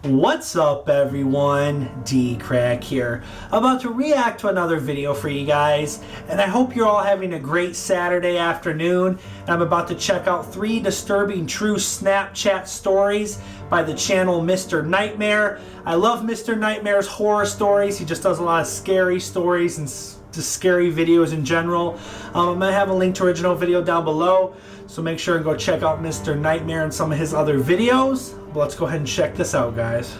What's up everyone, DKRACK here, about to react to another video for you guys, and I hope you're all having a great Saturday afternoon. I'm about to check out 3 disturbing true Snapchat stories by the channel MrNightmare. I love MrNightmare's horror stories. He just does a lot of scary stories and just scary videos in general. I'm going to have a link to original video down below, so make sure and go check out MrNightmare and some of his other videos. But let's go ahead and check this out, guys.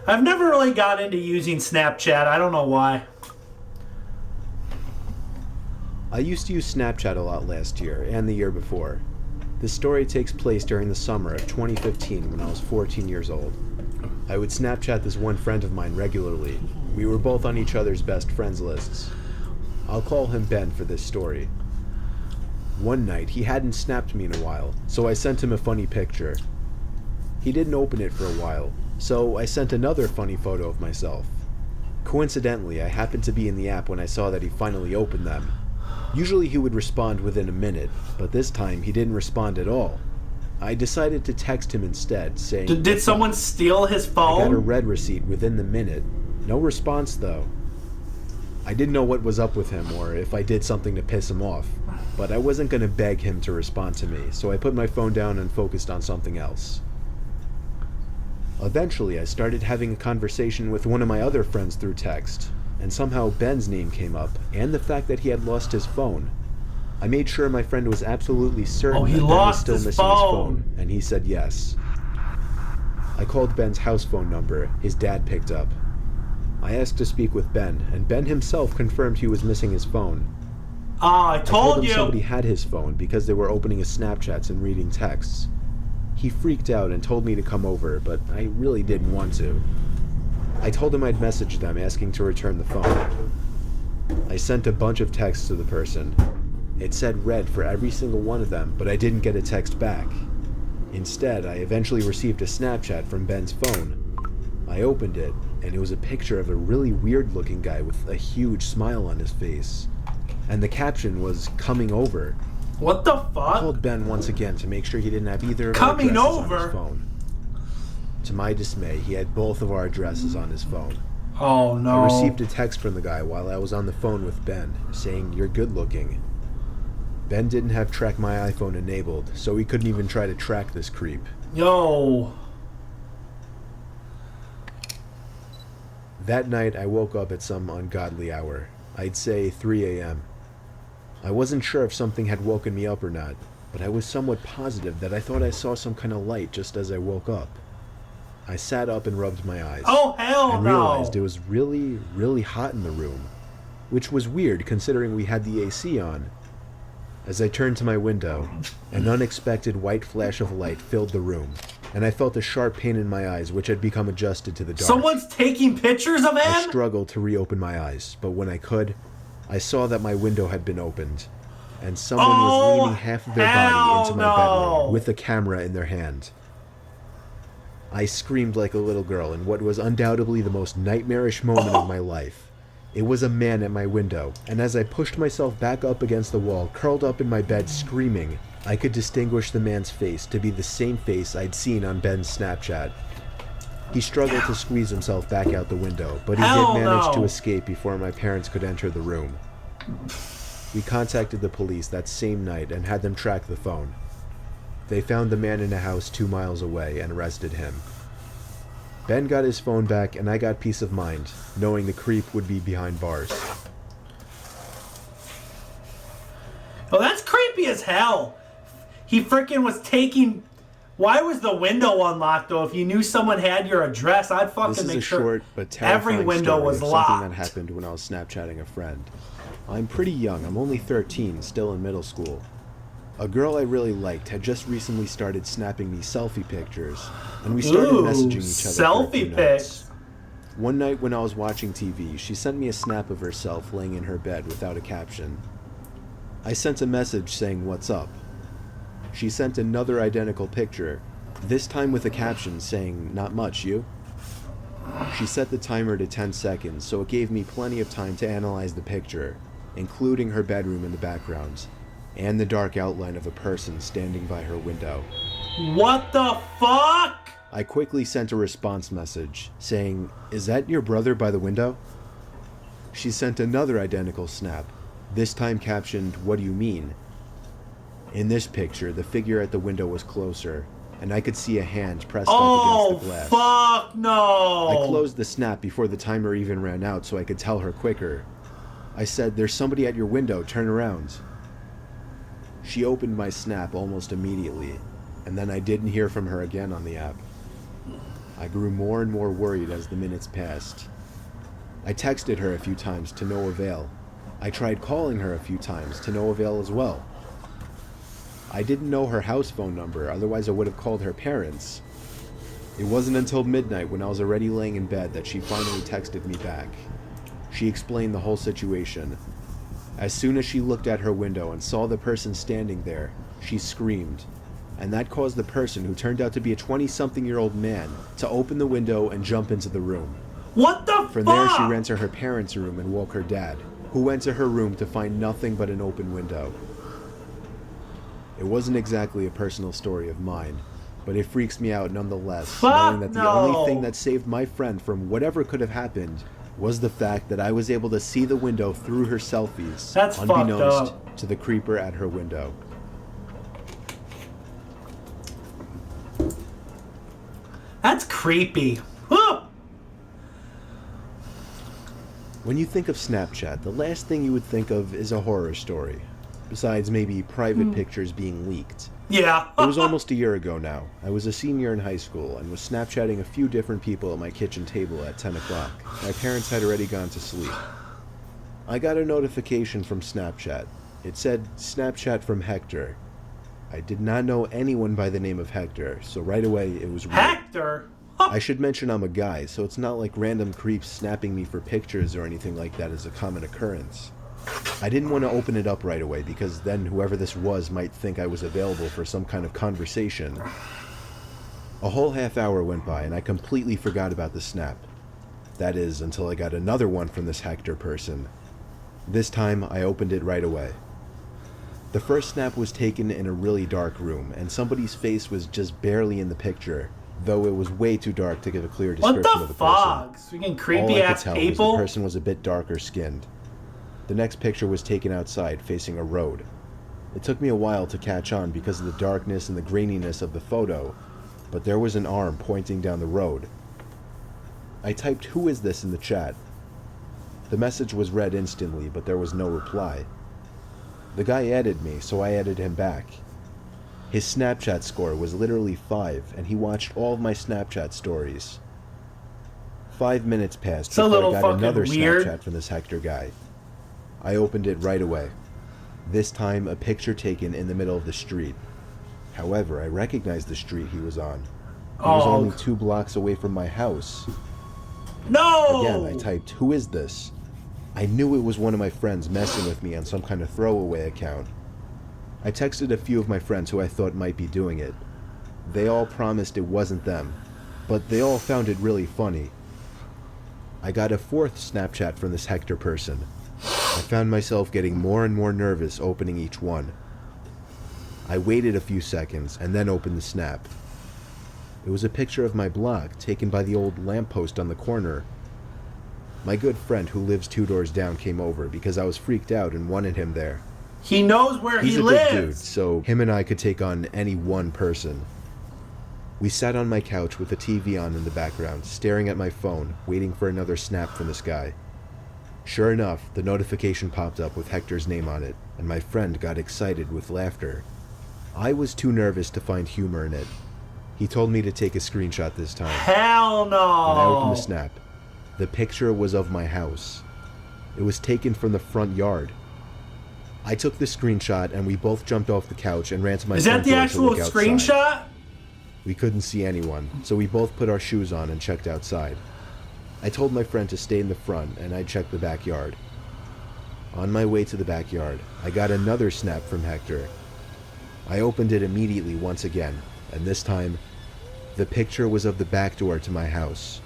I've never really got into using Snapchat. I don't know why. I used to use Snapchat a lot last year and the year before. This story takes place during the summer of 2015 when I was 14 years old. I would Snapchat this one friend of mine regularly. We were both on each other's best friends lists. I'll call him Ben for this story. One night, he hadn't snapped me in a while, so I sent him a funny picture. He didn't open it for a while, so I sent another funny photo of myself. Coincidentally, I happened to be in the app when I saw that he finally opened them. Usually he would respond within a minute, but this time he didn't respond at all. I decided to text him instead, saying, Did someone steal his phone? I got a red receipt within the minute. No response though. I didn't know what was up with him or if I did something to piss him off, but I wasn't going to beg him to respond to me, so I put my phone down and focused on something else. Eventually, I started having a conversation with one of my other friends through text, and somehow Ben's name came up, and the fact that he had lost his phone. I made sure my friend was absolutely certain that Ben was still missing his phone, and he said yes. I called Ben's house phone number. His dad picked up. I asked to speak with Ben, and Ben himself confirmed he was missing his phone. I told you! Somebody had his phone because they were opening his Snapchats and reading texts. He freaked out and told me to come over, but I really didn't want to. I told him I'd message them asking to return the phone. I sent a bunch of texts to the person. It said read for every single one of them, but I didn't get a text back. Instead, I eventually received a Snapchat from Ben's phone. I opened it, and it was a picture of a really weird-looking guy with a huge smile on his face. And the caption was, "Coming over." What the fuck? I called Ben once again to make sure he didn't have either of our Coming addresses over on his phone. To my dismay, he had both of our addresses on his phone. Oh no. I received a text from the guy while I was on the phone with Ben, saying, "You're good looking." Ben didn't have Track My iPhone enabled, so he couldn't even try to track this creep. Yo. That night, I woke up at some ungodly hour. I'd say 3 a.m. I wasn't sure if something had woken me up or not, but I was somewhat positive that I thought I saw some kind of light just as I woke up. I sat up and rubbed my eyes. Oh, hell and no! realized it was really, really hot in the room, which was weird considering we had the AC on. As I turned to my window, an unexpected white flash of light filled the room, and I felt a sharp pain in my eyes which had become adjusted to the dark. Someone's taking pictures of him? I struggled to reopen my eyes, but when I could, I saw that my window had been opened, and someone was leaning half of their body into my bedroom with a camera in their hand. I screamed like a little girl in what was undoubtedly the most nightmarish moment of my life. It was a man at my window, and as I pushed myself back up against the wall, curled up in my bed screaming, I could distinguish the man's face to be the same face I'd seen on Ben's Snapchat. He struggled to squeeze himself back out the window, but he did manage to escape before my parents could enter the room. We contacted the police that same night and had them track the phone. They found the man in a house 2 miles away and arrested him. Ben got his phone back and I got peace of mind, knowing the creep would be behind bars. Oh, that's creepy as hell. He freaking was taking... Why was the window unlocked, though? If you knew someone had your address, I'd fucking make sure short but terrifying every window was locked. Something that happened when I was Snapchatting a friend. I'm pretty young. I'm only 13, still in middle school. A girl I really liked had just recently started snapping me selfie pictures, and we started messaging each other for a few nights. One night when I was watching TV, she sent me a snap of herself laying in her bed without a caption. I sent a message saying, "What's up?" She sent another identical picture, this time with a caption saying, "Not much, you?" She set the timer to 10 seconds, so it gave me plenty of time to analyze the picture, including her bedroom in the background, and the dark outline of a person standing by her window. What the fuck? I quickly sent a response message saying, "Is that your brother by the window?" She sent another identical snap, this time captioned, "What do you mean?" In this picture, the figure at the window was closer, and I could see a hand pressed up against the glass. Oh, fuck no! I closed the snap before the timer even ran out so I could tell her quicker. I said, "There's somebody at your window, turn around." She opened my snap almost immediately, and then I didn't hear from her again on the app. I grew more and more worried as the minutes passed. I texted her a few times to no avail. I tried calling her a few times to no avail as well. I didn't know her house phone number, otherwise I would have called her parents. It wasn't until midnight when I was already laying in bed that she finally texted me back. She explained the whole situation. As soon as she looked at her window and saw the person standing there, she screamed, and that caused the person, who turned out to be a 20-something-year-old man, to open the window and jump into the room. What the fuck? From there, she ran to her parents' room and woke her dad, who went to her room to find nothing but an open window. It wasn't exactly a personal story of mine, but it freaks me out nonetheless, knowing that the only thing that saved my friend from whatever could have happened was the fact that I was able to see the window through her selfies, That's unbeknownst to the creeper at her window. That's creepy. Huh. When you think of Snapchat, the last thing you would think of is a horror story, besides maybe private pictures being leaked. Yeah. It was almost a year ago now. I was a senior in high school and was Snapchatting a few different people at my kitchen table at 10 o'clock. My parents had already gone to sleep. I got a notification from Snapchat. It said, "Snapchat from Hector." I did not know anyone by the name of Hector, so right away it was weird. Hector? I should mention I'm a guy, so it's not like random creeps snapping me for pictures or anything like that is a common occurrence. I didn't want to open it up right away because then whoever this was might think I was available for some kind of conversation. A whole half hour went by and I completely forgot about the snap. That is, until I got another one from this Hector person. This time I opened it right away. The first snap was taken in a really dark room and somebody's face was just barely in the picture, though it was way too dark to give a clear description of the person. What the fuck? Freaking creepy ass All I could tell people? was the person was a bit darker skinned. The next picture was taken outside, facing a road. It took me a while to catch on because of the darkness and the graininess of the photo, but there was an arm pointing down the road. I typed, "Who is this?" in the chat. The message was read instantly, but there was no reply. The guy added me, so I added him back. His Snapchat score was literally 5, and he watched all of my Snapchat stories. 5 minutes passed before I got another Snapchat from this Hector guy. I opened it right away. This time, a picture taken in the middle of the street. However, I recognized the street he was on. He was only 2 blocks away from my house. No! Again, I typed, "Who is this?" I knew it was one of my friends messing with me on some kind of throwaway account. I texted a few of my friends who I thought might be doing it. They all promised it wasn't them, but they all found it really funny. I got a 4th Snapchat from this Hector person. I found myself getting more and more nervous opening each one. I waited a few seconds and then opened the snap. It was a picture of my block taken by the old lamppost on the corner. My good friend who lives 2 doors down came over because I was freaked out and wanted him there. He knows where he lives. He's a good dude, so him and I could take on any one person. We sat on my couch with the TV on in the background, staring at my phone, waiting for another snap from this guy. Sure enough, the notification popped up with Hector's name on it, and my friend got excited with laughter. I was too nervous to find humor in it. He told me to take a screenshot this time. Hell no! When I opened the snap, the picture was of my house. It was taken from the front yard. I took the screenshot and we both jumped off the couch and ran to my front door to look outside. Is that the actual screenshot? We couldn't see anyone, so we both put our shoes on and checked outside. I told my friend to stay in the front and I checked the backyard. On my way to the backyard, I got another snap from Hector. I opened it immediately once again, and this time, the picture was of the back door to my house.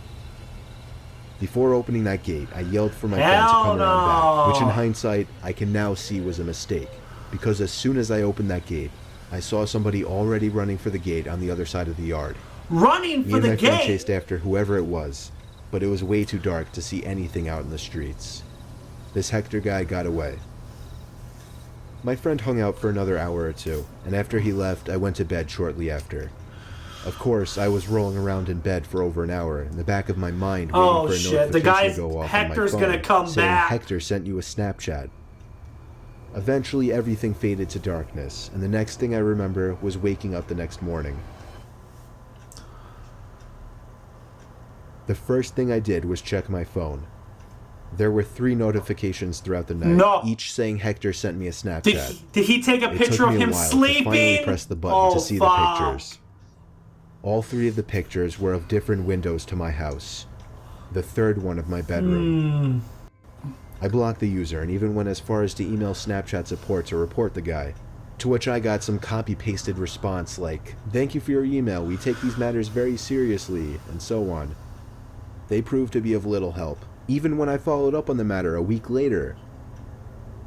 Before opening that gate, I yelled for my friend to come around back, which in hindsight, I can now see was a mistake. because as soon as I opened that gate, I saw somebody already running for the gate on the other side of the yard. Running for the Me and my friend gate? chased after whoever it was, but it was way too dark to see anything out in the streets. This Hector guy got away. My friend hung out for another hour or two, and after he left, I went to bed shortly after. Of course, I was rolling around in bed for over an hour, in the back of my mind waiting for a notification the guy's to go off Hector's on my phone, gonna come saying back. Hector sent you a Snapchat. Eventually, everything faded to darkness, and the next thing I remember was waking up the next morning. The first thing I did was check my phone. There were 3 notifications throughout the night, each saying Hector sent me a Snapchat. Did he take a picture of him sleeping? To finally press the button to see the pictures. All 3 of the pictures were of different windows to my house. The third one of my bedroom. I blocked the user and even went as far as to email Snapchat support to report the guy. To which I got some copy-pasted response like, "Thank you for your email, we take these matters very seriously," and so on. They proved to be of little help, even when I followed up on the matter a week later.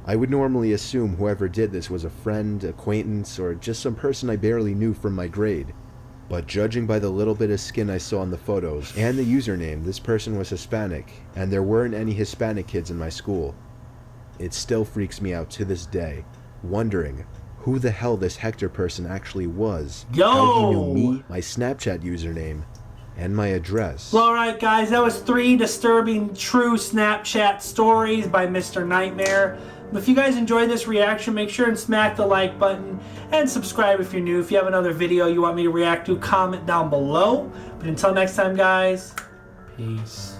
I would normally assume whoever did this was a friend, acquaintance, or just some person I barely knew from my grade. But judging by the little bit of skin I saw in the photos and the username, this person was Hispanic, and there weren't any Hispanic kids in my school. It still freaks me out to this day, wondering who the hell this Hector person actually was, how he knew me, my Snapchat username, and my address. Well, alright guys, that was 3 disturbing true Snapchat stories by MrNightmare. If you guys enjoyed this reaction, make sure and smack the like button and subscribe if you're new. If you have another video you want me to react to, comment down below. But until next time guys, peace.